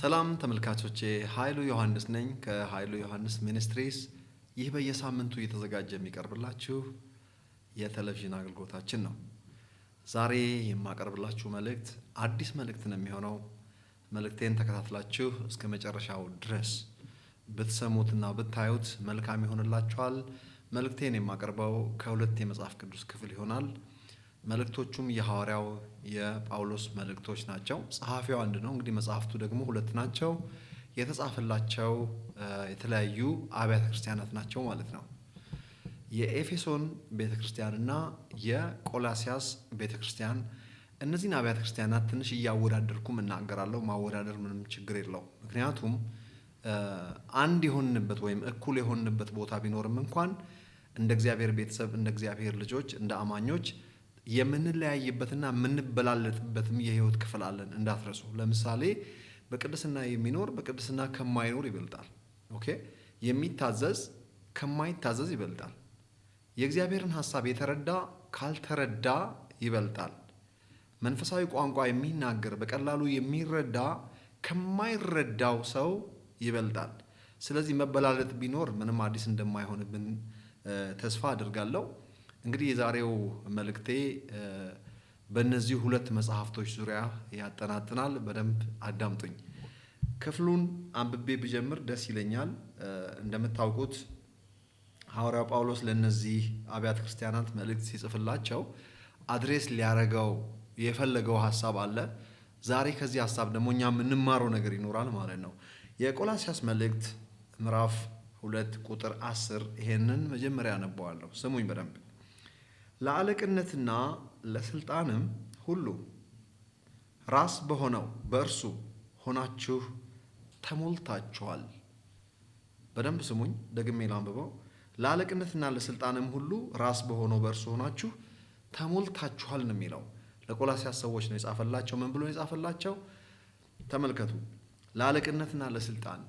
ሰላም ተመልካቾቼ ኃይሉ ዮሐንስ ነኝ ከኃይሉ ዮሐንስ ሚኒስትሪስ። ይህ በየሳምንቱ እየተዘጋጀ የሚቀርብላችሁ የቴሌቪዥን አገልግሎታችን ነው። ዛሬ የማቀርብላችሁ መልእክት አዲስ መልእክት ነው የሚሆነው። መልእክቴን ተከታትላችሁ እስከ መጨረሻው ድረስ ብትሰሙትና ብታዩት መልካም ይሆንላችኋል። መልእክቴን የማቀርበው ከሁለት የመጽሐፍ ቅዱስ ክፍል ይሆናል። መልእክቶቹም የሐዋርያው የጳውሎስ መልእክቶች ናቸው። ጸሐፊው አንድ ነው፣ እንግዲህ መጽሐፍቱ ደግሞ ሁለት ናቸው። የተጻፈላቸው የተለያዩ አብያተ ክርስቲያናት ናቸው ማለት ነው። የኤፌሶን ቤተክርስቲያንና የቆላሲያስ ቤተክርስቲያን። እነዚህን አብያተ ክርስቲያናት ትንሽ እያወዳደርኩም እናገራለሁ። ማወዳደር ምንም ችግር የለው። ምክንያቱም አንድ የሆንንበት ወይም እኩል የሆንንበት ቦታ ቢኖርም እንኳን እንደ እግዚአብሔር ቤተሰብ፣ እንደ እግዚአብሔር ልጆች፣ እንደ አማኞች የምንለያይበትና የምንበላለጥበትም የህይወት ክፍል አለን እንዳትረሱ። ለምሳሌ በቅድስና የሚኖር በቅድስና ከማይኖር ይበልጣል። ኦኬ፣ የሚታዘዝ ከማይታዘዝ ይበልጣል። የእግዚአብሔርን ሐሳብ የተረዳ ካልተረዳ ይበልጣል። መንፈሳዊ ቋንቋ የሚናገር በቀላሉ የሚረዳ ከማይረዳው ሰው ይበልጣል። ስለዚህ መበላለጥ ቢኖር ምንም አዲስ እንደማይሆንብን ተስፋ አድርጋለሁ። እንግዲህ የዛሬው መልእክቴ በእነዚህ ሁለት መጽሐፍቶች ዙሪያ ያጠናጥናል። በደንብ አዳምጡኝ። ክፍሉን አንብቤ ብጀምር ደስ ይለኛል። እንደምታውቁት ሐዋርያው ጳውሎስ ለእነዚህ አብያተ ክርስቲያናት መልእክት ሲጽፍላቸው አድሬስ ሊያረገው የፈለገው ሐሳብ አለ። ዛሬ ከዚህ ሐሳብ ደግሞ እኛ የምንማረው ነገር ይኖራል ማለት ነው። የቆላሲያስ መልእክት ምዕራፍ 2 ቁጥር 10 ይሄንን መጀመሪያ አነበዋለሁ። ስሙኝ በደንብ። ለአለቅነትና ለስልጣንም ሁሉ ራስ በሆነው በእርሱ ሆናችሁ ተሞልታችኋል። በደንብ ስሙኝ፣ ደግሜ ላንብበው። ለአለቅነትና ለስልጣንም ሁሉ ራስ በሆነው በእርሱ ሆናችሁ ተሞልታችኋል ነው የሚለው። ለቆላሲያስ ሰዎች ነው የጻፈላቸው። ምን ብሎ የጻፈላቸው? ተመልከቱ። ለአለቅነትና ለስልጣን።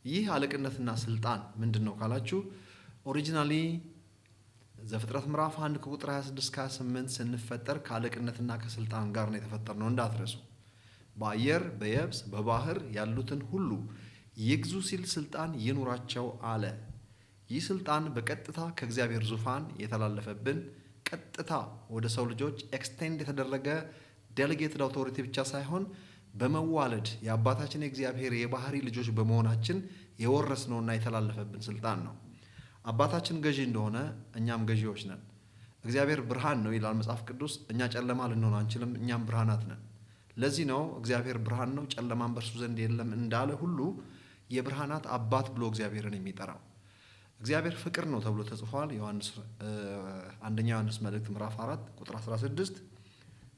ይህ አለቅነትና ስልጣን ምንድን ነው ካላችሁ፣ ኦሪጂናሊ ዘፍጥረት ምዕራፍ 1 ከቁጥር 26-28 ስንፈጠር ከአለቅነትና ከስልጣን ጋር ነው የተፈጠርነው እንዳትረሱ። በአየር በየብስ በባህር ያሉትን ሁሉ ይግዙ ሲል ስልጣን ይኑራቸው አለ። ይህ ስልጣን በቀጥታ ከእግዚአብሔር ዙፋን የተላለፈብን፣ ቀጥታ ወደ ሰው ልጆች ኤክስቴንድ የተደረገ ዴሌጌትድ አውቶሪቲ ብቻ ሳይሆን በመዋለድ የአባታችን የእግዚአብሔር የባህሪ ልጆች በመሆናችን የወረስነውና የተላለፈብን ስልጣን ነው። አባታችን ገዢ እንደሆነ እኛም ገዢዎች ነን። እግዚአብሔር ብርሃን ነው ይላል መጽሐፍ ቅዱስ። እኛ ጨለማ ልንሆን አንችልም፣ እኛም ብርሃናት ነን። ለዚህ ነው እግዚአብሔር ብርሃን ነው ጨለማን በእርሱ ዘንድ የለም እንዳለ ሁሉ የብርሃናት አባት ብሎ እግዚአብሔርን የሚጠራው። እግዚአብሔር ፍቅር ነው ተብሎ ተጽፏል። አንደኛ ዮሐንስ መልእክት ምዕራፍ 4 ቁጥር 16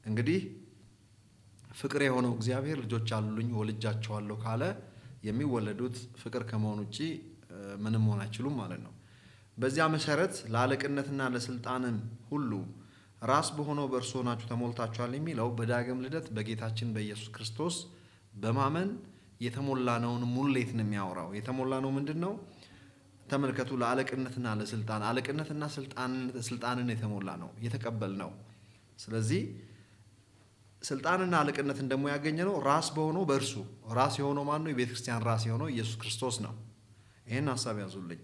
እንግዲህ ፍቅር የሆነው እግዚአብሔር ልጆች አሉኝ ወልጃቸዋለሁ ካለ የሚወለዱት ፍቅር ከመሆን ውጪ ምንም መሆን አይችሉም ማለት ነው። በዚያ መሰረት ለአለቅነትና ለስልጣንም ሁሉ ራስ በሆነው በእርሱ ሆናችሁ ተሞልታችኋል የሚለው በዳግም ልደት በጌታችን በኢየሱስ ክርስቶስ በማመን የተሞላነውን ሙሌት ነው የሚያወራው። የተሞላነው ምንድን ነው? ተመልከቱ። ለአለቅነትና ለስልጣን፣ አለቅነትና ስልጣንን የተሞላ ነው የተቀበል ነው። ስለዚህ ስልጣንና አለቅነትን ደግሞ ያገኘ ነው ራስ በሆነው በእርሱ። ራስ የሆነው ማን ነው? የቤተ ክርስቲያን ራስ የሆነው ኢየሱስ ክርስቶስ ነው። ይህን ሐሳብ ያዙልኝ።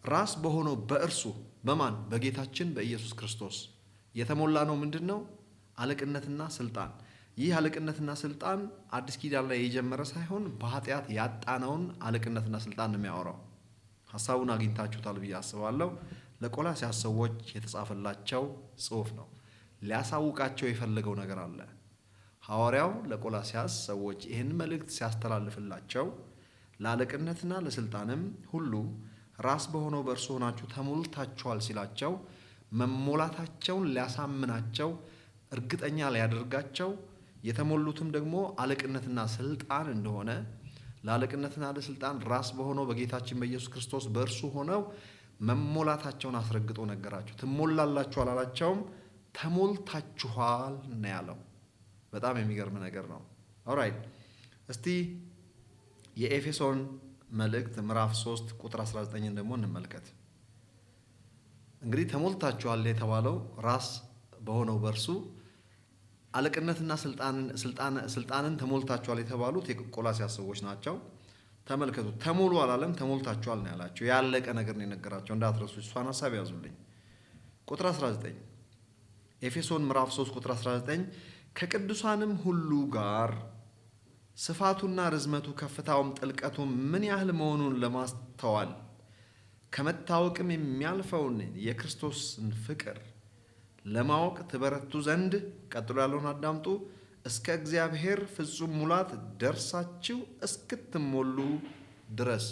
ራስ በሆነው በእርሱ በማን? በጌታችን በኢየሱስ ክርስቶስ የተሞላ ነው። ምንድን ነው? አለቅነትና ስልጣን። ይህ አለቅነትና ስልጣን አዲስ ኪዳን ላይ የጀመረ ሳይሆን በኃጢአት ያጣነውን አለቅነትና ስልጣን ነው የሚያወራው። ሐሳቡን አግኝታችሁታል ብዬ አስባለሁ። ለቆላሲያስ ሰዎች የተጻፈላቸው ጽሑፍ ነው። ሊያሳውቃቸው የፈለገው ነገር አለ። ሐዋርያው ለቆላሲያስ ሰዎች ይህን መልእክት ሲያስተላልፍላቸው ለአለቅነትና ለስልጣንም ሁሉ ራስ በሆነው በእርሱ ሆናችሁ ተሞልታችኋል ሲላቸው መሞላታቸውን ሊያሳምናቸው፣ እርግጠኛ ሊያደርጋቸው፣ የተሞሉትም ደግሞ አለቅነትና ስልጣን እንደሆነ፣ ለአለቅነትና ለስልጣን ራስ በሆነው በጌታችን በኢየሱስ ክርስቶስ በእርሱ ሆነው መሞላታቸውን አስረግጦ ነገራቸው። ትሞላላችሁ አላላቸውም፣ ተሞልታችኋል ነው ያለው። በጣም የሚገርም ነገር ነው። ኦራይት፣ እስቲ የኤፌሶን መልእክት ምዕራፍ 3 ቁጥር 19 ደግሞ እንመልከት። እንግዲህ ተሞልታችኋል የተባለው ራስ በሆነው በእርሱ አለቅነትና ስልጣንን ተሞልታችኋል የተባሉት የቆላስይስ ሰዎች ናቸው። ተመልከቱ፣ ተሞሉ አላለም፣ ተሞልታችኋል ነው ያላቸው። ያለቀ ነገር ነው የነገራቸው። እንዳትረሱ፣ እሷን ሀሳብ ያዙልኝ። ቁጥር 19 ኤፌሶን ምዕራፍ 3 ቁጥር 19 ከቅዱሳንም ሁሉ ጋር ስፋቱና ርዝመቱ ከፍታውም ጥልቀቱም ምን ያህል መሆኑን ለማስተዋል ከመታወቅም የሚያልፈውን የክርስቶስን ፍቅር ለማወቅ ትበረቱ ዘንድ፣ ቀጥሎ ያለውን አዳምጡ፣ እስከ እግዚአብሔር ፍጹም ሙላት ደርሳችሁ እስክትሞሉ ድረስ።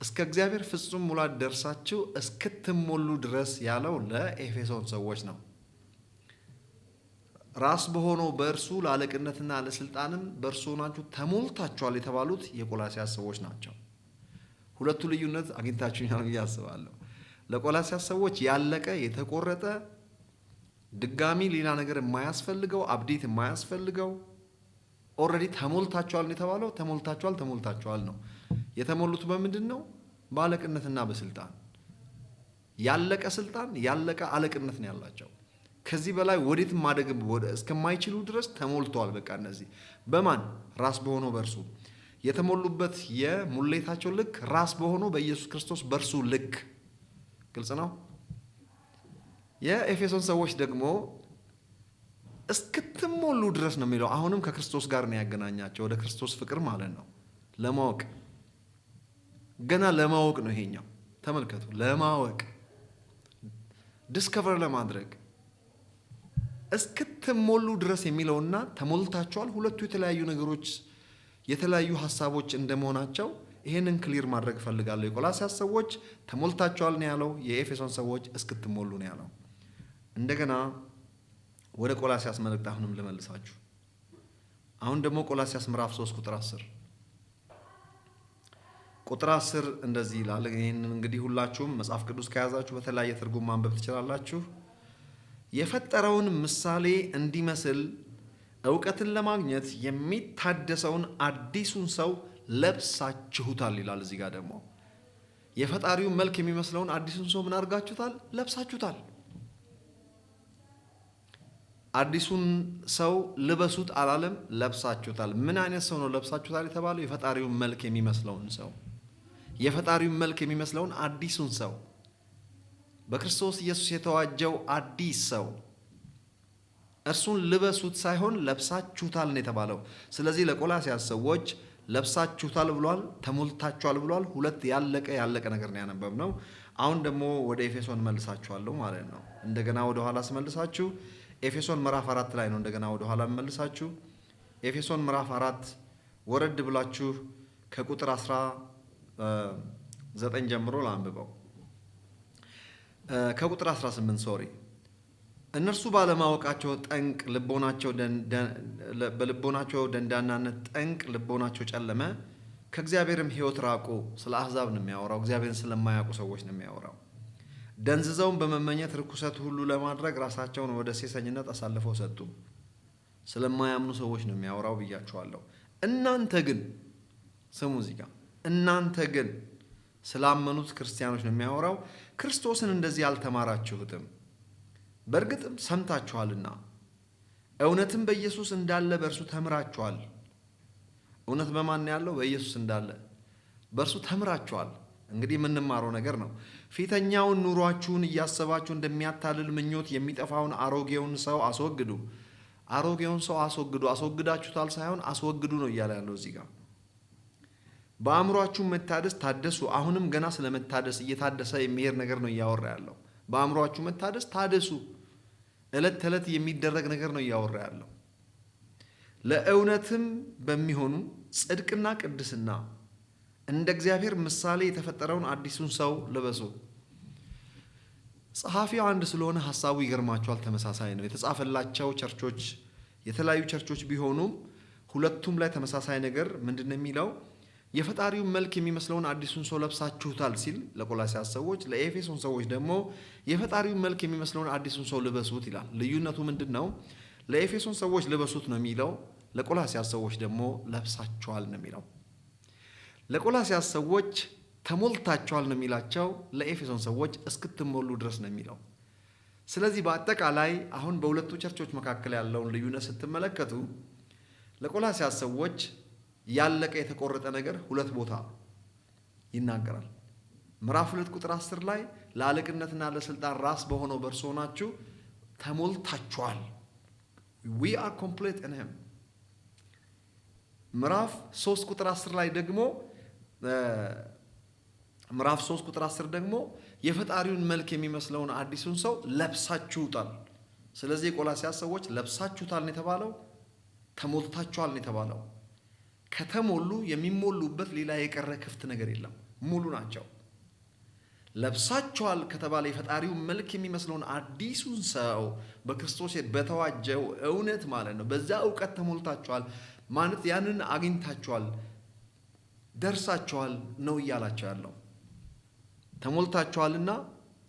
እስከ እግዚአብሔር ፍጹም ሙላት ደርሳችሁ እስክትሞሉ ድረስ ያለው ለኤፌሶን ሰዎች ነው። ራስ በሆነው በእርሱ ለአለቅነትና ለስልጣንም በእርሱ ሆናችሁ ተሞልታችኋል የተባሉት የቆላስይስ ሰዎች ናቸው። ሁለቱ ልዩነት አግኝታችሁኛል ብዬ አስባለሁ። ለቆላስይስ ሰዎች ያለቀ የተቆረጠ ድጋሚ ሌላ ነገር የማያስፈልገው አብዴት የማያስፈልገው ኦልሬዲ ተሞልታችኋል ነው የተባለው። ተሞልታችኋል ነው። የተሞሉት በምንድን ነው? በአለቅነትና በስልጣን። ያለቀ ስልጣን ያለቀ አለቅነት ነው ያላቸው። ከዚህ በላይ ወዴት ማደግ እስከማይችሉ ድረስ ተሞልተዋል። በቃ እነዚህ በማን ራስ በሆነው በእርሱ የተሞሉበት የሙሌታቸው ልክ ራስ በሆነው በኢየሱስ ክርስቶስ በእርሱ ልክ ግልጽ ነው። የኤፌሶን ሰዎች ደግሞ እስክትሞሉ ድረስ ነው የሚለው። አሁንም ከክርስቶስ ጋር ነው ያገናኛቸው፣ ወደ ክርስቶስ ፍቅር ማለት ነው። ለማወቅ ገና ለማወቅ ነው ይሄኛው። ተመልከቱ፣ ለማወቅ ዲስከቨር ለማድረግ እስክትሞሉ ድረስ የሚለውና ተሞልታችኋል ሁለቱ የተለያዩ ነገሮች የተለያዩ ሀሳቦች እንደመሆናቸው ይሄንን ክሊር ማድረግ እፈልጋለሁ። የቆላስይስ ሰዎች ተሞልታችኋል ነው ያለው። የኤፌሶን ሰዎች እስክትሞሉ ነው ያለው። እንደገና ወደ ቆላስይስ መልእክት አሁንም ልመልሳችሁ። አሁን ደግሞ ቆላስይስ ምዕራፍ 3 ቁጥር 10 ቁጥር 10 እንደዚህ ይላል። ይህንን እንግዲህ ሁላችሁም መጽሐፍ ቅዱስ ከያዛችሁ በተለያየ ትርጉም ማንበብ ትችላላችሁ። የፈጠረውን ምሳሌ እንዲመስል እውቀትን ለማግኘት የሚታደሰውን አዲሱን ሰው ለብሳችሁታል ይላል። እዚህ ጋር ደግሞ የፈጣሪውን መልክ የሚመስለውን አዲሱን ሰው ምን አድርጋችሁታል? ለብሳችሁታል። አዲሱን ሰው ልበሱት አላለም፣ ለብሳችሁታል። ምን አይነት ሰው ነው ለብሳችሁታል የተባለው? የፈጣሪውን መልክ የሚመስለውን ሰው፣ የፈጣሪውን መልክ የሚመስለውን አዲሱን ሰው፣ በክርስቶስ ኢየሱስ የተዋጀው አዲስ ሰው፣ እርሱን ልበሱት ሳይሆን ለብሳችሁታል ነው የተባለው። ስለዚህ ለቆላስይስ ሰዎች ለብሳችሁታል ብሏል፣ ተሞልታችኋል ብሏል። ሁለት ያለቀ ነገር ነው ያነበብነው። አሁን ደግሞ ወደ ኤፌሶን መልሳችኋለሁ ማለት ነው። እንደገና ወደ ኋላ ስመልሳችሁ ኤፌሶን ምዕራፍ 4 ላይ ነው እንደገና ወደ ኋላ መልሳችሁ። ኤፌሶን ምዕራፍ 4 ወረድ ብላችሁ ከቁጥር 19 ጀምሮ ላንብበው። ከቁጥር 18 ሶሪ እነርሱ ባለማወቃቸው ጠንቅ በልቦናቸው ደንዳናነት ጠንቅ ልቦናቸው ጨለመ፣ ከእግዚአብሔርም ሕይወት ራቁ። ስለ አሕዛብ ነው የሚያወራው። እግዚአብሔርን ስለማያውቁ ሰዎች ነው የሚያወራው። ደንዝዘውን በመመኘት ርኩሰት ሁሉ ለማድረግ ራሳቸውን ወደ ሴሰኝነት አሳልፈው ሰጡ። ስለማያምኑ ሰዎች ነው የሚያወራው ብያችኋለሁ። እናንተ ግን ስሙ፣ እዚህ ጋር እናንተ ግን ስላመኑት ክርስቲያኖች ነው የሚያወራው። ክርስቶስን እንደዚህ አልተማራችሁትም፣ በእርግጥም ሰምታችኋልና እውነትም በኢየሱስ እንዳለ በእርሱ ተምራችኋል። እውነት በማን ያለው? በኢየሱስ እንዳለ በእርሱ ተምራችኋል። እንግዲህ የምንማረው ነገር ነው። ፊተኛውን ኑሯችሁን እያሰባችሁ እንደሚያታልል ምኞት የሚጠፋውን አሮጌውን ሰው አስወግዱ። አሮጌውን ሰው አስወግዱ። አስወግዳችሁታል ሳይሆን አስወግዱ ነው እያለ ያለው እዚህ ጋር። በአእምሯችሁ መታደስ ታደሱ። አሁንም ገና ስለ መታደስ እየታደሰ የሚሄድ ነገር ነው እያወራ ያለው። በአእምሯችሁ መታደስ ታደሱ። ዕለት ተዕለት የሚደረግ ነገር ነው እያወራ ያለው። ለእውነትም በሚሆኑ ጽድቅና ቅድስና እንደ እግዚአብሔር ምሳሌ የተፈጠረውን አዲሱን ሰው ልበሱ። ጸሐፊው አንድ ስለሆነ ሐሳቡ ይገርማቸዋል። ተመሳሳይ ነው። የተጻፈላቸው ቸርቾች የተለያዩ ቸርቾች ቢሆኑም ሁለቱም ላይ ተመሳሳይ ነገር ምንድን ነው የሚለው? የፈጣሪውን መልክ የሚመስለውን አዲሱን ሰው ለብሳችሁታል ሲል ለቆላስይስ ሰዎች፣ ለኤፌሶን ሰዎች ደግሞ የፈጣሪውን መልክ የሚመስለውን አዲሱን ሰው ልበሱት ይላል። ልዩነቱ ምንድን ነው? ለኤፌሶን ሰዎች ልበሱት ነው የሚለው፣ ለቆላስይስ ሰዎች ደግሞ ለብሳችኋል ነው የሚለው። ለቆላስይስ ሰዎች ተሞልታችኋል ነው የሚላቸው፣ ለኤፌሶን ሰዎች እስክትሞሉ ድረስ ነው የሚለው። ስለዚህ በአጠቃላይ አሁን በሁለቱ ቸርቾች መካከል ያለውን ልዩነት ስትመለከቱ ለቆላስያስ ሰዎች ያለቀ የተቆረጠ ነገር ሁለት ቦታ ይናገራል። ምዕራፍ 2 ቁጥር 10 ላይ ለአለቅነትና ለስልጣን ራስ በሆነው በእርሱ ሆናችሁ ተሞልታችኋል። we are complete in him። ምዕራፍ 3 ቁጥር 10 ላይ ደግሞ ምዕራፍ 3 ቁጥር 10 ደግሞ የፈጣሪውን መልክ የሚመስለውን አዲሱን ሰው ለብሳችሁታል። ስለዚህ የቆላስያስ ሰዎች ለብሳችሁታል ነው የተባለው፣ ተሞልታችኋል ነው የተባለው። ከተሞሉ የሚሞሉበት ሌላ የቀረ ክፍት ነገር የለም፣ ሙሉ ናቸው። ለብሳችኋል ከተባለ የፈጣሪውን መልክ የሚመስለውን አዲሱን ሰው በክርስቶስ በተዋጀው እውነት ማለት ነው። በዛ እውቀት ተሞልታችኋል ማለት ያንን አግኝታችኋል፣ ደርሳችኋል ነው እያላቸው ያለው። ተሞልታችኋልና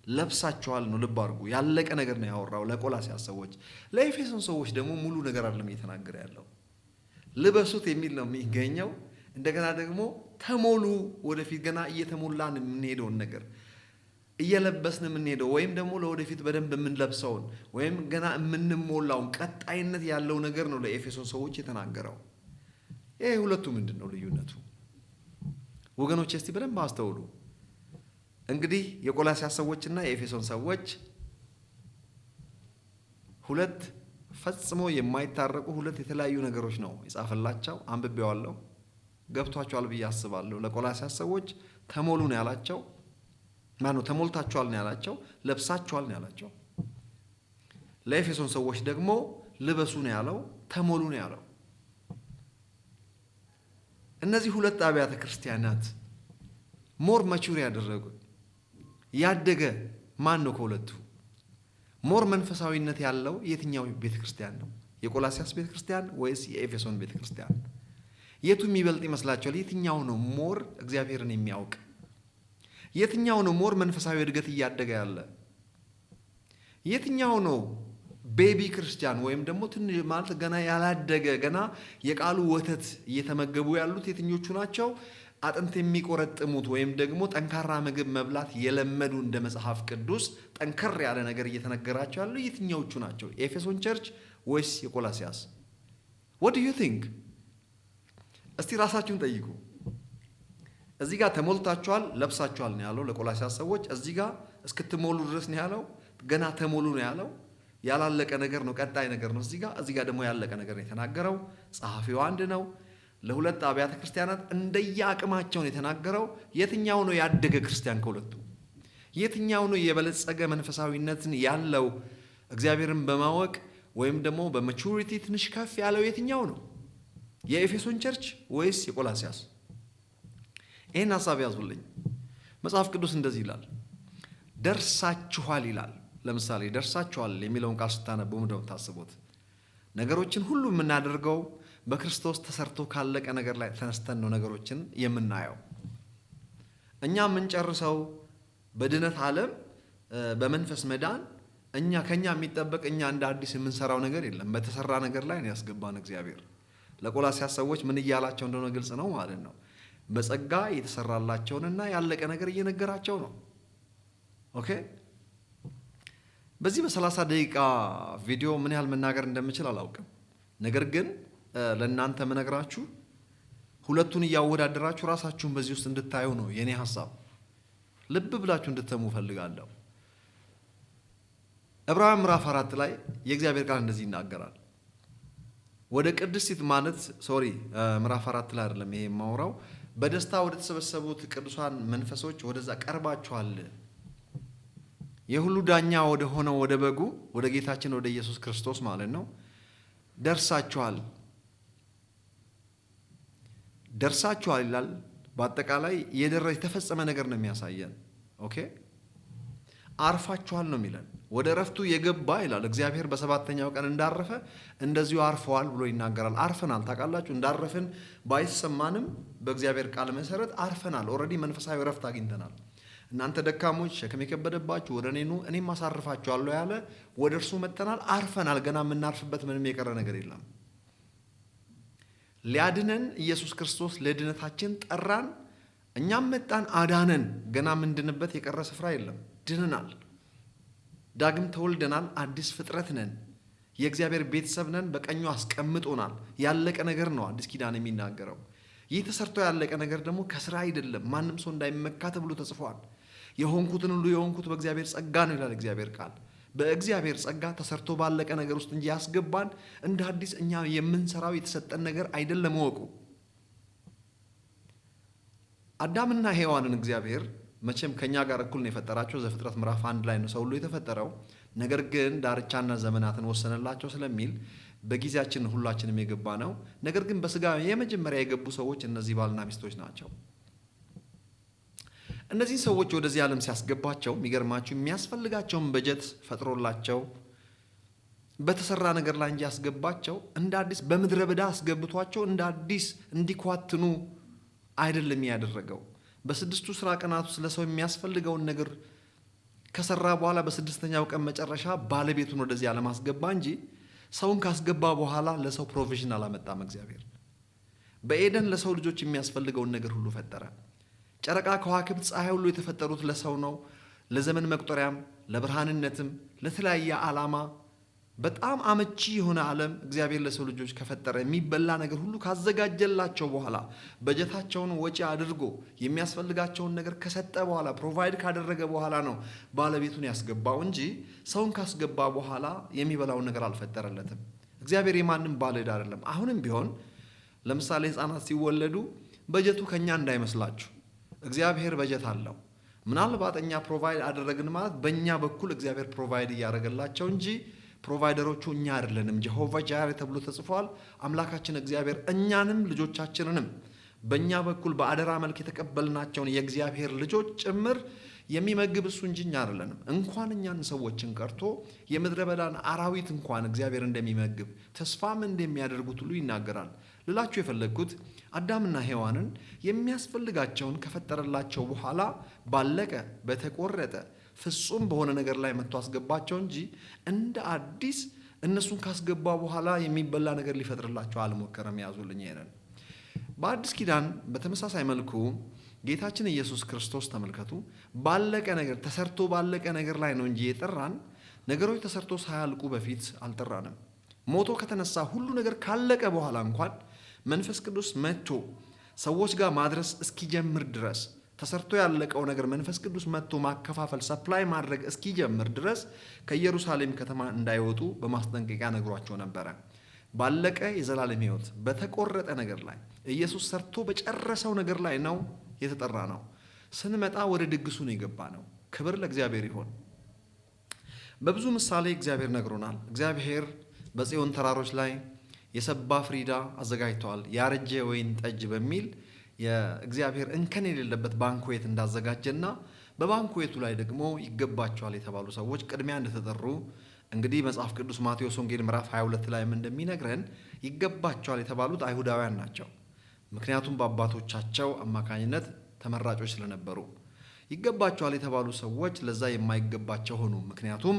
ለብሳችኋል ነው። ልብ አድርጉ፣ ያለቀ ነገር ነው ያወራው ለቆላስያስ ሰዎች። ለኤፌሶን ሰዎች ደግሞ ሙሉ ነገር አይደለም እየተናገረ ያለው። ልበሱት የሚል ነው የሚገኘው። እንደገና ደግሞ ተሞሉ፣ ወደፊት ገና እየተሞላን የምንሄደውን ነገር እየለበስን የምንሄደው ወይም ደግሞ ለወደፊት በደንብ የምንለብሰውን ወይም ገና የምንሞላውን ቀጣይነት ያለው ነገር ነው ለኤፌሶን ሰዎች የተናገረው። ይሄ ሁለቱ ምንድን ነው ልዩነቱ? ወገኖች እስቲ በደንብ አስተውሉ። እንግዲህ የቆላስያስ ሰዎችና የኤፌሶን ሰዎች ሁለት ፈጽሞ የማይታረቁ ሁለት የተለያዩ ነገሮች ነው የጻፈላቸው። አንብቤዋለሁ፣ ገብቷቸዋል ብዬ አስባለሁ። ለቆላስያስ ሰዎች ተሞሉ ነው ያላቸው፣ ማነው ተሞልታችኋል ነው ያላቸው፣ ለብሳችኋል ነው ያላቸው። ለኤፌሶን ሰዎች ደግሞ ልበሱ ነው ያለው፣ ተሞሉ ነው ያለው። እነዚህ ሁለት አብያተ ክርስቲያናት ሞር ማቹር ያደረጉት ያደገ ማን ነው ከሁለቱ? ሞር መንፈሳዊነት ያለው የትኛው ቤተ ክርስቲያን ነው? የቆላስያስ ቤተ ክርስቲያን ወይስ የኤፌሶን ቤተ ክርስቲያን? የቱ የሚበልጥ ይመስላችኋል? የትኛው ነው ሞር እግዚአብሔርን የሚያውቅ? የትኛው ነው ሞር መንፈሳዊ እድገት እያደገ ያለ? የትኛው ነው ቤቢ ክርስቲያን ወይም ደግሞ ትንሽ ማለት ገና ያላደገ ገና የቃሉ ወተት እየተመገቡ ያሉት የትኞቹ ናቸው? አጥንት የሚቆረጥሙት ወይም ደግሞ ጠንካራ ምግብ መብላት የለመዱ እንደ መጽሐፍ ቅዱስ ጠንከር ያለ ነገር እየተነገራቸው ያሉ የትኛዎቹ ናቸው? ኤፌሶን ቸርች ወይስ የቆላስያስ? what do you think? እስቲ ራሳችሁን ጠይቁ። እዚህ ጋር ተሞልታችኋል ለብሳችኋል ነው ያለው ለቆላስያስ ሰዎች። እዚህ ጋር እስክትሞሉ ድረስ ነው ያለው። ገና ተሞሉ ነው ያለው። ያላለቀ ነገር ነው፣ ቀጣይ ነገር ነው። እዚህ ጋር ደግሞ ያለቀ ነገር ነው የተናገረው። ጸሐፊው አንድ ነው። ለሁለት አብያተ ክርስቲያናት እንደየአቅማቸው ነው የተናገረው። የትኛው ነው ያደገ ክርስቲያን ከሁለቱ? የትኛው ነው የበለጸገ መንፈሳዊነትን ያለው እግዚአብሔርን በማወቅ ወይም ደግሞ በማቹሪቲ ትንሽ ከፍ ያለው የትኛው ነው? የኤፌሶን ቸርች ወይስ የቆላስያስ? ይህን ሀሳብ ያዙልኝ። መጽሐፍ ቅዱስ እንደዚህ ይላል፣ ደርሳችኋል ይላል። ለምሳሌ ደርሳችኋል የሚለውን ቃል ስታነቡ ምንድነው የምታስቡት? ነገሮችን ሁሉ የምናደርገው በክርስቶስ ተሰርቶ ካለቀ ነገር ላይ ተነስተን ነው ነገሮችን የምናየው። እኛ የምንጨርሰው በድነት ዓለም በመንፈስ መዳን ከኛ የሚጠበቅ እኛ እንደ አዲስ የምንሰራው ነገር የለም። በተሰራ ነገር ላይ ነው ያስገባን እግዚአብሔር። ለቆላስያስ ሰዎች ምን እያላቸው እንደሆነ ግልጽ ነው ማለት ነው። በጸጋ የተሰራላቸውንና ያለቀ ነገር እየነገራቸው ነው። ኦኬ። በዚህ በ30 ደቂቃ ቪዲዮ ምን ያህል መናገር እንደምችል አላውቅም። ነገር ግን ለእናንተ መነግራችሁ ሁለቱን እያወዳደራችሁ ራሳችሁን በዚህ ውስጥ እንድታዩ ነው የኔ ሐሳብ። ልብ ብላችሁ እንድትሰሙ ፈልጋለሁ። ዕብራውያን ምዕራፍ 4 ላይ የእግዚአብሔር ቃል እንደዚህ ይናገራል። ወደ ቅድስት ማለት ምዕራፍ 4 ላይ አይደለም ይሄ የማወራው። በደስታ ወደ ተሰበሰቡት ቅዱሳን መንፈሶች ወደዛ ቀርባችኋል። የሁሉ ዳኛ ወደ ሆነው ወደ በጉ ወደ ጌታችን ወደ ኢየሱስ ክርስቶስ ማለት ነው ደርሳችኋል ይላል። በአጠቃላይ የተፈጸመ ነገር ነው የሚያሳየን። ኦኬ። አርፋችኋል ነው የሚለን። ወደ እረፍቱ የገባ ይላል እግዚአብሔር በሰባተኛው ቀን እንዳረፈ እንደዚሁ አርፈዋል ብሎ ይናገራል። አርፈናል። ታውቃላችሁ፣ እንዳረፍን ባይሰማንም በእግዚአብሔር ቃል መሰረት አርፈናል። ኦልሬዲ መንፈሳዊ እረፍት አግኝተናል። እናንተ ደካሞች ሸክም የከበደባችሁ ወደ እኔ ኑ እኔም አሳርፋችኋለሁ ያለ ወደ እርሱ መጥተናል፣ አርፈናል። ገና የምናርፍበት ምንም የቀረ ነገር የለም። ሊያድነን ኢየሱስ ክርስቶስ ለድነታችን ጠራን፣ እኛም መጣን፣ አዳነን። ገና የምንድንበት የቀረ ስፍራ የለም። ድነናል። ዳግም ተወልደናል፣ አዲስ ፍጥረት ነን፣ የእግዚአብሔር ቤተሰብ ነን፣ በቀኙ አስቀምጦናል። ያለቀ ነገር ነው አዲስ ኪዳን የሚናገረው። ይህ ተሰርቶ ያለቀ ነገር ደግሞ ከስራ አይደለም፣ ማንም ሰው እንዳይመካ ተብሎ ተጽፏል። የሆንኩትን ሁሉ የሆንኩት በእግዚአብሔር ጸጋ ነው ይላል እግዚአብሔር ቃል። በእግዚአብሔር ጸጋ ተሰርቶ ባለቀ ነገር ውስጥ እንጂ ያስገባን እንደ አዲስ እኛ የምንሰራው የተሰጠን ነገር አይደለም። ወቁ። አዳምና ሔዋንን እግዚአብሔር መቼም ከኛ ጋር እኩል ነው የፈጠራቸው። ዘፍጥረት ምዕራፍ 1 ላይ ነው ሰው ሁሉ የተፈጠረው። ነገር ግን ዳርቻና ዘመናትን ወሰነላቸው ስለሚል በጊዜያችን ሁላችንም የገባ ነው። ነገር ግን በስጋ የመጀመሪያ የገቡ ሰዎች እነዚህ ባልና ሚስቶች ናቸው። እነዚህ ሰዎች ወደዚህ ዓለም ሲያስገባቸው የሚገርማችሁ የሚያስፈልጋቸውን በጀት ፈጥሮላቸው በተሰራ ነገር ላይ እንጂ ያስገባቸው እንደ አዲስ በምድረ በዳ አስገብቷቸው እንደ አዲስ እንዲኳትኑ አይደለም ያደረገው። በስድስቱ ስራ ቀናት ውስጥ ለሰው የሚያስፈልገውን ነገር ከሰራ በኋላ በስድስተኛው ቀን መጨረሻ ባለቤቱን ወደዚህ ዓለም አስገባ እንጂ ሰውን ካስገባ በኋላ ለሰው ፕሮቪዥን አላመጣም። እግዚአብሔር በኤደን ለሰው ልጆች የሚያስፈልገውን ነገር ሁሉ ፈጠረ። ጨረቃ፣ ከዋክብት፣ ፀሐይ ሁሉ የተፈጠሩት ለሰው ነው። ለዘመን መቁጠሪያም ለብርሃንነትም ለተለያየ ዓላማ በጣም አመቺ የሆነ ዓለም እግዚአብሔር ለሰው ልጆች ከፈጠረ የሚበላ ነገር ሁሉ ካዘጋጀላቸው በኋላ በጀታቸውን ወጪ አድርጎ የሚያስፈልጋቸውን ነገር ከሰጠ በኋላ ፕሮቫይድ ካደረገ በኋላ ነው ባለቤቱን ያስገባው እንጂ ሰውን ካስገባ በኋላ የሚበላውን ነገር አልፈጠረለትም። እግዚአብሔር የማንም ባለዕዳ አይደለም። አሁንም ቢሆን ለምሳሌ ሕፃናት ሲወለዱ በጀቱ ከኛ እንዳይመስላችሁ፣ እግዚአብሔር በጀት አለው። ምናልባት እኛ ፕሮቫይድ አደረግን ማለት በእኛ በኩል እግዚአብሔር ፕሮቫይድ እያደረገላቸው እንጂ ፕሮቫይደሮቹ እኛ አይደለንም። ጀሆቫ ጃይሬ ተብሎ ተጽፏል። አምላካችን እግዚአብሔር እኛንም ልጆቻችንንም በእኛ በኩል በአደራ መልክ የተቀበልናቸውን የእግዚአብሔር ልጆች ጭምር የሚመግብ እሱ እንጂ እኛ አይደለንም። እንኳን እኛን ሰዎችን ቀርቶ የምድረ በዳን አራዊት እንኳን እግዚአብሔር እንደሚመግብ ተስፋም እንደሚያደርጉት ሁሉ ይናገራል። ልላችሁ የፈለግኩት አዳምና ሔዋንን የሚያስፈልጋቸውን ከፈጠረላቸው በኋላ ባለቀ በተቆረጠ ፍጹም በሆነ ነገር ላይ መጥቶ አስገባቸው እንጂ እንደ አዲስ እነሱን ካስገባ በኋላ የሚበላ ነገር ሊፈጥርላቸው አልሞከረም። ያዙልኝ ይሄንን። በአዲስ ኪዳን በተመሳሳይ መልኩ ጌታችን ኢየሱስ ክርስቶስ ተመልከቱ፣ ባለቀ ነገር ተሰርቶ ባለቀ ነገር ላይ ነው እንጂ የጠራን ነገሮች ተሰርቶ ሳያልቁ በፊት አልጠራንም። ሞቶ ከተነሳ ሁሉ ነገር ካለቀ በኋላ እንኳን መንፈስ ቅዱስ መጥቶ ሰዎች ጋር ማድረስ እስኪጀምር ድረስ ተሰርቶ ያለቀው ነገር መንፈስ ቅዱስ መጥቶ ማከፋፈል ሰፕላይ ማድረግ እስኪጀምር ድረስ ከኢየሩሳሌም ከተማ እንዳይወጡ በማስጠንቀቂያ ነግሯቸው ነበረ። ባለቀ የዘላለም ሕይወት በተቆረጠ ነገር ላይ ኢየሱስ ሰርቶ በጨረሰው ነገር ላይ ነው የተጠራ ነው። ስንመጣ ወደ ድግሱ ነው የገባ ነው። ክብር ለእግዚአብሔር ይሆን። በብዙ ምሳሌ እግዚአብሔር ነግሮናል። እግዚአብሔር በጽዮን ተራሮች ላይ የሰባ ፍሪዳ አዘጋጅተዋል። ያረጀ ወይን ጠጅ በሚል የእግዚአብሔር እንከን የሌለበት ባንኩዌት እንዳዘጋጀና በባንኩዌቱ ላይ ደግሞ ይገባቸዋል የተባሉ ሰዎች ቅድሚያ እንደተጠሩ እንግዲህ መጽሐፍ ቅዱስ ማቴዎስ ወንጌል ምዕራፍ 22 ላይም እንደሚነግረን ይገባቸዋል የተባሉት አይሁዳውያን ናቸው። ምክንያቱም በአባቶቻቸው አማካኝነት ተመራጮች ስለነበሩ ይገባቸዋል የተባሉ ሰዎች ለዛ የማይገባቸው ሆኑ። ምክንያቱም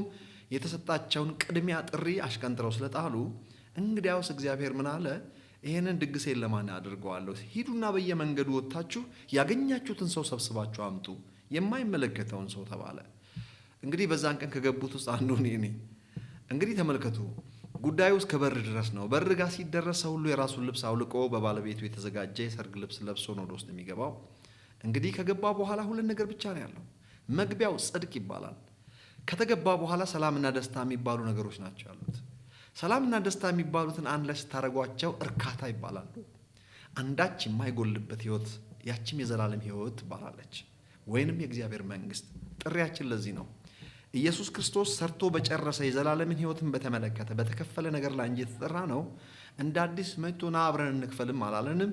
የተሰጣቸውን ቅድሚያ ጥሪ አሽቀንጥረው ስለጣሉ። እንግዲያውስ እግዚአብሔር ምን አለ? ይሄንን ድግሴን ለማን አድርገዋለሁ? ሂዱና በየመንገዱ ወጥታችሁ ያገኛችሁትን ሰው ሰብስባችሁ አምጡ፣ የማይመለከተውን ሰው ተባለ። እንግዲህ በዛን ቀን ከገቡት ውስጥ አንዱ እኔ ነኝ። እንግዲህ ተመልከቱ፣ ጉዳዩ እስከ በር ድረስ ነው። በር ጋር ሲደረስ ሰው ሁሉ የራሱን ልብስ አውልቆ በባለቤቱ የተዘጋጀ የሰርግ ልብስ ለብሶ ነው ወደ ውስጥ የሚገባው። እንግዲህ ከገባ በኋላ ሁለት ነገር ብቻ ነው ያለው። መግቢያው ጽድቅ ይባላል። ከተገባ በኋላ ሰላምና ደስታ የሚባሉ ነገሮች ናቸው ያሉት። ሰላምና ደስታ የሚባሉትን አንድ ላይ ስታደርጓቸው እርካታ ይባላሉ። አንዳች የማይጎልበት ህይወት፣ ያችም የዘላለም ህይወት ትባላለች፣ ወይንም የእግዚአብሔር መንግስት። ጥሪያችን ለዚህ ነው። ኢየሱስ ክርስቶስ ሰርቶ በጨረሰ የዘላለምን ህይወትን በተመለከተ በተከፈለ ነገር ላይ እንጂ የተጠራ ነው። እንደ አዲስ መጥቶና አብረን እንክፈልም አላለንም።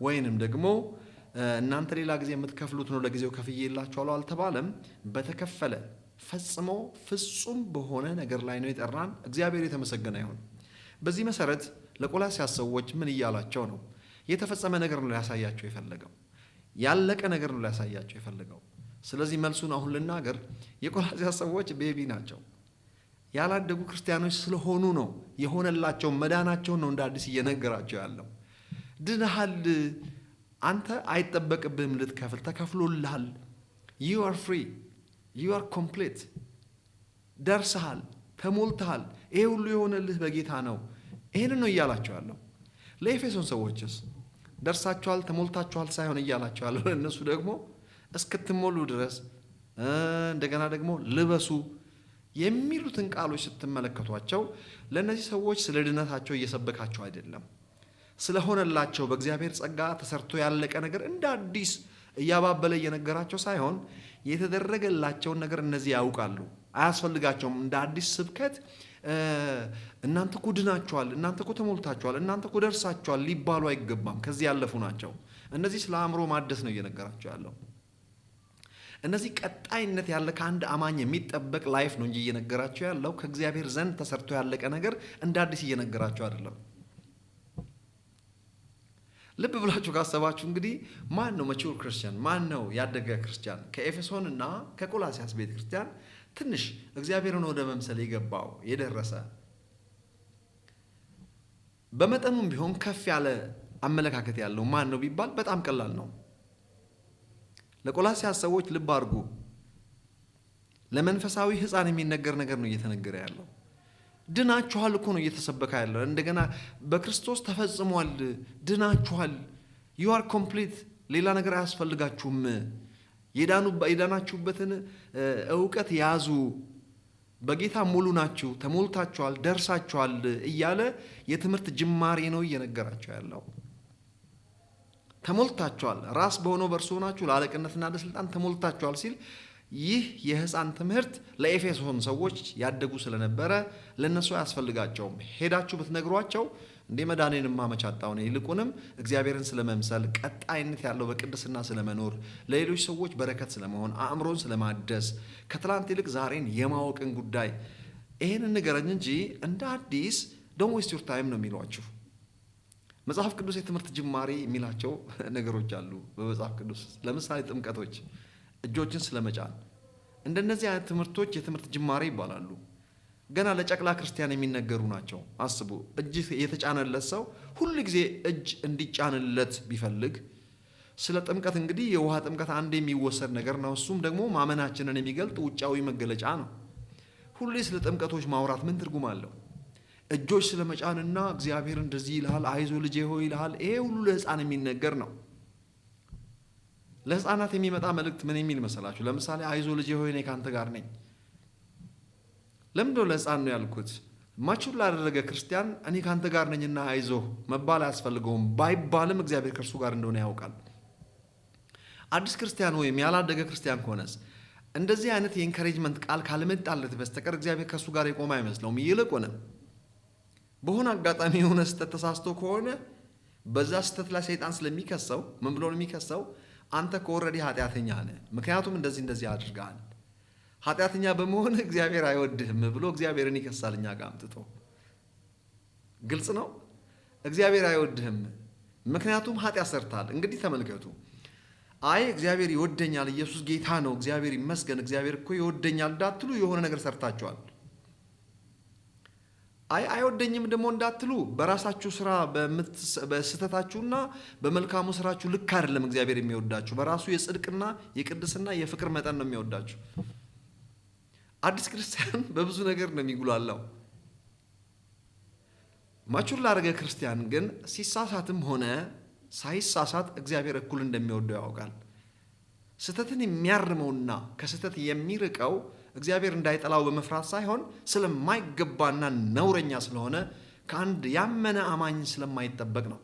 ወይንም ደግሞ እናንተ ሌላ ጊዜ የምትከፍሉት ነው ለጊዜው ከፍዬላችኋለሁ አልተባለም። በተከፈለ ፈጽሞ ፍጹም በሆነ ነገር ላይ ነው የጠራን። እግዚአብሔር የተመሰገነ ይሁን። በዚህ መሰረት ለቆላስይስ ሰዎች ምን እያላቸው ነው? የተፈጸመ ነገር ነው ሊያሳያቸው የፈለገው፣ ያለቀ ነገር ነው ሊያሳያቸው የፈለገው። ስለዚህ መልሱን አሁን ልናገር። የቆላስይስ ሰዎች ቤቢ ናቸው። ያላደጉ ክርስቲያኖች ስለሆኑ ነው የሆነላቸው መዳናቸውን ነው እንደ አዲስ እየነገራቸው ያለው። ድነሃል፣ አንተ አይጠበቅብህም ልትከፍል፣ ተከፍሎልሃል። you are free, you are complete። ደርሰሃል፣ ተሞልተሃል፣ ይሄ ሁሉ የሆነልህ በጌታ ነው። ይሄንን ነው እያላቸው ያለው። ለኤፌሶን ሰዎችስ ደርሳችኋል፣ ተሞልታችኋል ሳይሆን እያላቸው ያለው ለእነሱ ደግሞ እስክትሞሉ ድረስ እንደገና ደግሞ ልበሱ የሚሉትን ቃሎች ስትመለከቷቸው ለእነዚህ ሰዎች ስለ ድነታቸው እየሰበካቸው አይደለም። ስለሆነላቸው በእግዚአብሔር ጸጋ ተሰርቶ ያለቀ ነገር እንደ አዲስ እያባበለ እየነገራቸው ሳይሆን የተደረገላቸውን ነገር እነዚህ ያውቃሉ። አያስፈልጋቸውም እንደ አዲስ ስብከት እናንተ እኮ ድናችኋል፣ እናንተ እኮ ተሞልታችኋል፣ እናንተ እኮ ደርሳችኋል ሊባሉ አይገባም። ከዚህ ያለፉ ናቸው። እነዚህ ስለ አእምሮ ማደስ ነው እየነገራቸው ያለው። እነዚህ ቀጣይነት ያለ ከአንድ አማኝ የሚጠበቅ ላይፍ ነው እንጂ እየነገራቸው ያለው ከእግዚአብሔር ዘንድ ተሰርቶ ያለቀ ነገር እንደ አዲስ እየነገራቸው አይደለም። ልብ ብላችሁ ካሰባችሁ እንግዲህ ማን ነው መቹር ክርስቲያን? ማን ነው ያደገ ክርስቲያን? ከኤፌሶን እና ከቆላሲያስ ቤተ ክርስቲያን ትንሽ እግዚአብሔርን ወደ መምሰል የገባው የደረሰ በመጠኑም ቢሆን ከፍ ያለ አመለካከት ያለው ማን ነው ቢባል በጣም ቀላል ነው። ለቆላሲያስ ሰዎች ልብ አድርጉ፣ ለመንፈሳዊ ሕፃን የሚነገር ነገር ነው እየተነገረ ያለው። ድናችኋል እኮ ነው እየተሰበከ ያለው። እንደገና በክርስቶስ ተፈጽሟል፣ ድናችኋል፣ you are complete፣ ሌላ ነገር አያስፈልጋችሁም፣ የዳናችሁበትን እውቀት ያዙ፣ በጌታ ሙሉ ናችሁ፣ ተሞልታችኋል፣ ደርሳችኋል እያለ የትምህርት ጅማሬ ነው እየነገራቸው ያለው። ተሞልታችኋል፣ ራስ በሆነው በእርሱ ሆናችሁ ለአለቅነትና ለስልጣን ተሞልታችኋል ሲል ይህ የሕፃን ትምህርት ለኤፌሶን ሰዎች ያደጉ ስለነበረ ለነሱ አያስፈልጋቸውም። ሄዳችሁ ብትነግሯቸው እንደ መዳኔን ማመቻጣው ነው፣ ይልቁንም እግዚአብሔርን ስለመምሰል፣ ቀጣይነት ያለው በቅድስና ስለመኖር፣ ለሌሎች ሰዎች በረከት ስለመሆን፣ አእምሮን ስለማደስ፣ ከትላንት ይልቅ ዛሬን የማወቅን ጉዳይ ይሄንን ንገረኝ እንጂ እንደ አዲስ ዶንት ዌስት ዩር ታይም ነው የሚሏችሁ። መጽሐፍ ቅዱስ የትምህርት ጅማሬ የሚላቸው ነገሮች አሉ በመጽሐፍ ቅዱስ። ለምሳሌ ጥምቀቶች፣ እጆችን ስለመጫን፣ እንደነዚህ አይነት ትምህርቶች የትምህርት ጅማሬ ይባላሉ። ገና ለጨቅላ ክርስቲያን የሚነገሩ ናቸው። አስቡ፣ እጅ የተጫነለት ሰው ሁል ጊዜ እጅ እንዲጫንለት ቢፈልግ ስለ ጥምቀት እንግዲህ የውሃ ጥምቀት አንድ የሚወሰድ ነገር ነው። እሱም ደግሞ ማመናችንን የሚገልጥ ውጫዊ መገለጫ ነው። ሁሌ ስለ ጥምቀቶች ማውራት ምን ትርጉም አለው? እጆች ስለመጫንና እግዚአብሔር እንደዚህ ይልሃል፣ አይዞ ልጄ ሆይ ይልሃል። ይሄ ሁሉ ለሕፃን የሚነገር ነው። ለሕፃናት የሚመጣ መልእክት ምን የሚል መሰላችሁ? ለምሳሌ አይዞ ልጄ ሆይ እኔ ካንተ ጋር ነኝ። ለምንድነው ለሕፃን ነው ያልኩት? ማቹር ላደረገ ክርስቲያን እኔ ካንተ ጋር ነኝና አይዞ መባል አያስፈልገውም። ባይባልም እግዚአብሔር ከእርሱ ጋር እንደሆነ ያውቃል። አዲስ ክርስቲያን ወይም ያላደገ ክርስቲያን ከሆነስ እንደዚህ አይነት የኢንካሬጅመንት ቃል ካልመጣለት በስተቀር እግዚአብሔር ከእሱ ጋር የቆመ አይመስለውም። ይልቁንም በሆነ አጋጣሚ የሆነ ስህተት ተሳስቶ ከሆነ በዛ ስህተት ላይ ሰይጣን ስለሚከሰው ምን ብሎ ነው የሚከሰው? አንተ ከወረዲ ኃጢአተኛ ነህ፣ ምክንያቱም እንደዚህ አድርገሃል፣ ኃጢአተኛ በመሆን እግዚአብሔር አይወድህም ብሎ እግዚአብሔርን ይከሳል። እኛ ጋር አምጥቶ ግልጽ ነው። እግዚአብሔር አይወድህም ምክንያቱም ኃጢአት ሰርተሃል። እንግዲህ ተመልከቱ። አይ እግዚአብሔር ይወደኛል፣ ኢየሱስ ጌታ ነው፣ እግዚአብሔር ይመስገን፣ እግዚአብሔር እኮ ይወደኛል እንዳትሉ የሆነ ነገር ሰርታችኋል። አይወደኝም ደግሞ እንዳትሉ በራሳችሁ ስራ በስህተታችሁና በመልካሙ ስራችሁ ልክ አይደለም እግዚአብሔር የሚወዳችሁ። በራሱ የጽድቅና የቅድስና የፍቅር መጠን ነው የሚወዳችሁ። አዲስ ክርስቲያን በብዙ ነገር ነው የሚጉላላው። ማቹር ላደረገ ክርስቲያን ግን ሲሳሳትም ሆነ ሳይሳሳት እግዚአብሔር እኩል እንደሚወደው ያውቃል። ስህተትን የሚያርመውና ከስህተት የሚርቀው እግዚአብሔር እንዳይጠላው በመፍራት ሳይሆን ስለማይገባና ነውረኛ ስለሆነ ከአንድ ያመነ አማኝ ስለማይጠበቅ ነው።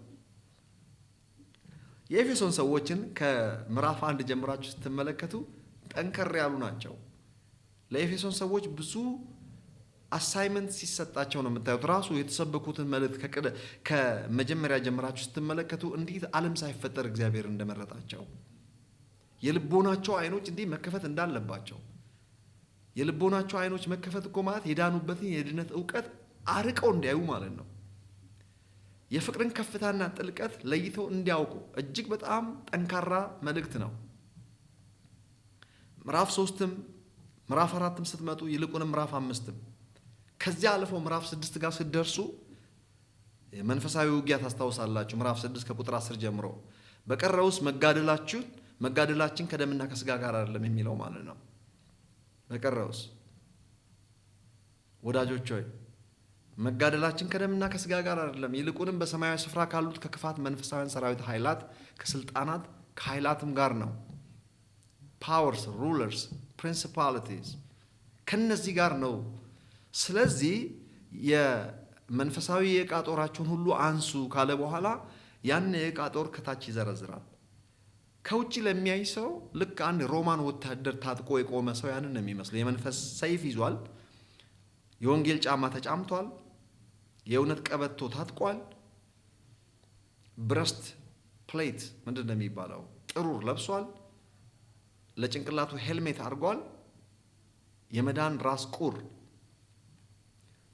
የኤፌሶን ሰዎችን ከምዕራፍ 1 ጀምራችሁ ስትመለከቱ ጠንከር ያሉ ናቸው። ለኤፌሶን ሰዎች ብዙ አሳይመንት ሲሰጣቸው ነው የምታዩት። ራሱ የተሰበኩትን መልእክት ከመጀመሪያ ጀምራችሁ ስትመለከቱ እንዴት ዓለም ሳይፈጠር እግዚአብሔር እንደመረጣቸው፣ የልቦናቸው አይኖች እንዲህ መከፈት እንዳለባቸው። የልቦናቸው አይኖች መከፈት እኮ ማለት የዳኑበትን የድነት እውቀት አርቀው እንዲያዩ ማለት ነው። የፍቅርን ከፍታና ጥልቀት ለይተው እንዲያውቁ እጅግ በጣም ጠንካራ መልእክት ነው። ምዕራፍ 3ም ምዕራፍ 4ም ስትመጡ ይልቁንም ምዕራፍ 5ም ከዚያ አልፈው ምዕራፍ 6 ጋር ስትደርሱ መንፈሳዊ ውጊያ ታስታውሳላችሁ። ምዕራፍ 6 ከቁጥር 10 ጀምሮ በቀረውስ መጋደላችን ከደምና ከስጋ ጋር አይደለም የሚለው ማለት ነው። በቀረውስ ወዳጆች ሆይ መጋደላችን ከደምና ከስጋ ጋር አይደለም፣ ይልቁንም በሰማያዊ ስፍራ ካሉት ከክፋት መንፈሳውያን ሰራዊት ኃይላት፣ ከስልጣናት ከኃይላትም ጋር ነው። ፓወርስ፣ ሩለርስ፣ ፕሪንሲፓሊቲስ ከነዚህ ጋር ነው። ስለዚህ የመንፈሳዊ የዕቃ ጦራችሁን ሁሉ አንሱ ካለ በኋላ ያን የዕቃ ጦር ከታች ይዘረዝራል። ከውጭ ለሚያይ ሰው ልክ አንድ ሮማን ወታደር ታጥቆ የቆመ ሰው ያንን ነው የሚመስለው። የመንፈስ ሰይፍ ይዟል፣ የወንጌል ጫማ ተጫምቷል፣ የእውነት ቀበቶ ታጥቋል፣ ብረስት ፕሌት ምንድን ነው የሚባለው ጥሩር ለብሷል፣ ለጭንቅላቱ ሄልሜት አድርጓል፣ የመዳን ራስ ቁር።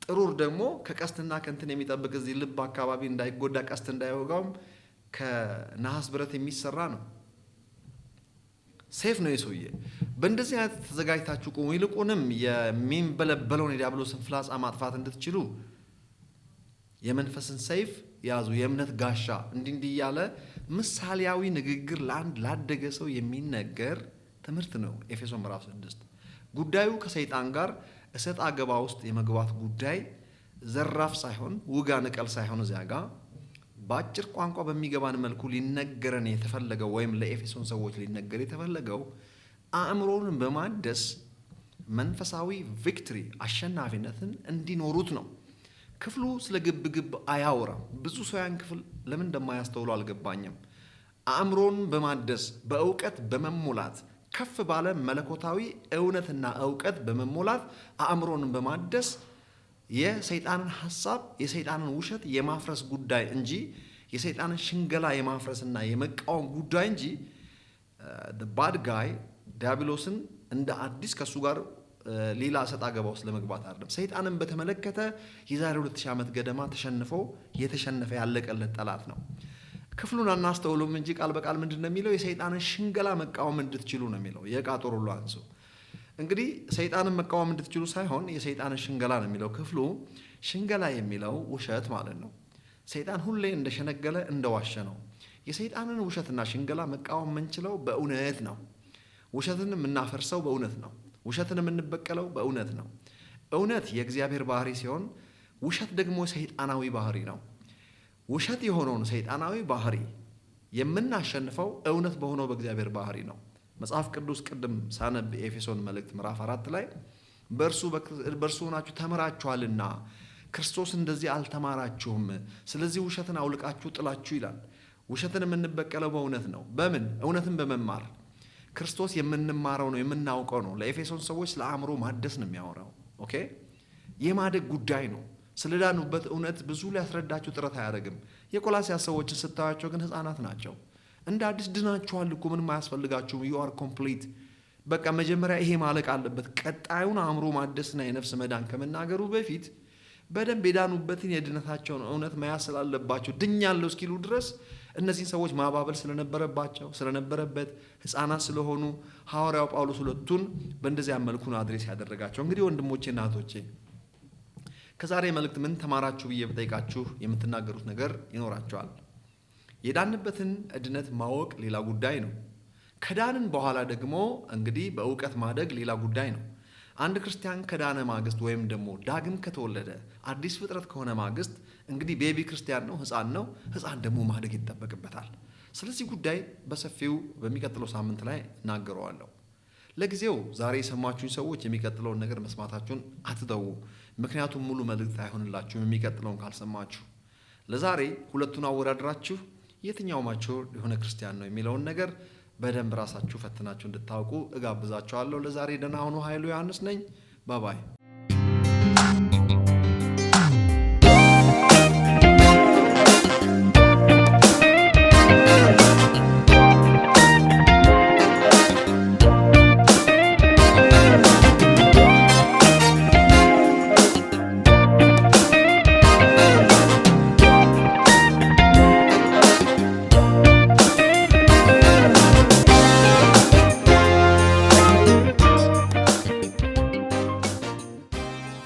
ጥሩር ደግሞ ከቀስትና ከእንትን የሚጠብቅ እዚህ ልብ አካባቢ እንዳይጎዳ ቀስት እንዳይወጋውም ከነሐስ ብረት የሚሰራ ነው። ሴፍ ነው የሰውዬ። በእንደዚህ አይነት ተዘጋጅታችሁ ቆሙ። ይልቁንም የሚንበለበለውን የዲያብሎስን ፍላጻ ማጥፋት እንድትችሉ የመንፈስን ሰይፍ ያዙ፣ የእምነት ጋሻ። እንዲህ እያለ ምሳሌያዊ ንግግር ለአንድ ላደገ ሰው የሚነገር ትምህርት ነው። ኤፌሶን ምዕራፍ 6 ጉዳዩ ከሰይጣን ጋር እሰጥ አገባ ውስጥ የመግባት ጉዳይ ዘራፍ ሳይሆን ውጋ ንቀል ሳይሆን እዚያ ጋር በአጭር ቋንቋ በሚገባን መልኩ ሊነገረን የተፈለገው ወይም ለኤፌሶን ሰዎች ሊነገር የተፈለገው አእምሮን በማደስ መንፈሳዊ ቪክትሪ አሸናፊነትን እንዲኖሩት ነው። ክፍሉ ስለ ግብ አያወራም። ብዙ ሰው ያን ክፍል ለምን እንደማያስተውሉ አልገባኝም። አእምሮን በማደስ በእውቀት በመሞላት ከፍ ባለ መለኮታዊ እውነትና እውቀት በመሞላት አእምሮን በማደስ የሰይጣንን ሐሳብ የሰይጣንን ውሸት የማፍረስ ጉዳይ እንጂ የሰይጣንን ሽንገላ የማፍረስና የመቃወም ጉዳይ እንጂ ባድ ጋይ ዲያብሎስን እንደ አዲስ ከሱ ጋር ሌላ ሰጣ ገባ ውስጥ ለመግባት አይደለም። ሰይጣንን በተመለከተ የዛሬ 2000 ዓመት ገደማ የተሸነፈ ያለቀለት ጠላት ነው። ክፍሉን አናስተውሉም እንጂ ቃል በቃል ምንድን ነው የሚለው? የሰይጣንን ሽንገላ መቃወም እንድትችሉ ነው የሚለው። የዕቃ ጦር ሁሉ አንሱ። እንግዲህ ሰይጣንን መቃወም እንድትችሉ ሳይሆን የሰይጣንን ሽንገላ ነው የሚለው ክፍሉ። ሽንገላ የሚለው ውሸት ማለት ነው። ሰይጣን ሁሌ እንደሸነገለ እንደዋሸ ነው። የሰይጣንን ውሸትና ሽንገላ መቃወም የምንችለው በእውነት ነው። ውሸትን የምናፈርሰው በእውነት ነው። ውሸትን የምንበቀለው በእውነት ነው። እውነት የእግዚአብሔር ባህሪ ሲሆን ውሸት ደግሞ ሰይጣናዊ ባህሪ ነው። ውሸት የሆነውን ሰይጣናዊ ባህሪ የምናሸንፈው እውነት በሆነው በእግዚአብሔር ባህሪ ነው። መጽሐፍ ቅዱስ ቅድም ሳነብ ኤፌሶን መልእክት ምዕራፍ 4 ላይ በእርሱ ሆናችሁ ተምራችኋልና ክርስቶስ እንደዚህ አልተማራችሁም፣ ስለዚህ ውሸትን አውልቃችሁ ጥላችሁ ይላል። ውሸትን የምንበቀለው በእውነት ነው። በምን? እውነትን በመማር ክርስቶስ የምንማረው ነው፣ የምናውቀው ነው። ለኤፌሶን ሰዎች ስለ አእምሮ ማደስ ነው የሚያወራው። ኦኬ፣ የማደግ ጉዳይ ነው። ስለዳኑበት እውነት ብዙ ሊያስረዳችሁ ጥረት አያደርግም። የቆላስይስ ሰዎችን ስታዩቸው ግን ሕፃናት ናቸው። እንደ አዲስ ድናችኋል እኮ ምንም አያስፈልጋችሁም፣ ዩ አር ኮምፕሊት። በቃ መጀመሪያ ይሄ ማለቅ አለበት። ቀጣዩን አእምሮ ማደስና የነፍስ መዳን ከመናገሩ በፊት በደንብ የዳኑበትን የድነታቸውን እውነት መያዝ ስላለባቸው ድኛለሁ እስኪሉ ድረስ እነዚህን ሰዎች ማባበል ስለነበረበት ሕፃናት ስለሆኑ ሐዋርያው ጳውሎስ ሁለቱን በእንደዚያ መልኩ ነው አድሬስ ያደረጋቸው። እንግዲህ ወንድሞቼና እህቶቼ ከዛሬ መልእክት ምን ተማራችሁ ብዬ ብጠይቃችሁ የምትናገሩት ነገር ይኖራቸዋል። የዳንበትን እድነት ማወቅ ሌላ ጉዳይ ነው። ከዳንን በኋላ ደግሞ እንግዲህ በእውቀት ማደግ ሌላ ጉዳይ ነው። አንድ ክርስቲያን ከዳነ ማግስት ወይም ደግሞ ዳግም ከተወለደ አዲስ ፍጥረት ከሆነ ማግስት እንግዲህ ቤቢ ክርስቲያን ነው፣ ሕፃን ነው። ሕፃን ደግሞ ማደግ ይጠበቅበታል። ስለዚህ ጉዳይ በሰፊው በሚቀጥለው ሳምንት ላይ እናገረዋለሁ። ለጊዜው ዛሬ የሰማችሁኝ ሰዎች የሚቀጥለውን ነገር መስማታችሁን አትተዉ። ምክንያቱም ሙሉ መልእክት አይሆንላችሁም የሚቀጥለውን ካልሰማችሁ። ለዛሬ ሁለቱን አወዳድራችሁ የትኛው ማቹር የሆነ ክርስቲያን ነው የሚለውን ነገር በደንብ ራሳችሁ ፈትናችሁ እንድታውቁ እጋብዛችኋለሁ። ለዛሬ ደህና ሁኑ። ኃይሉ ዮሐንስ ነኝ። ባባይ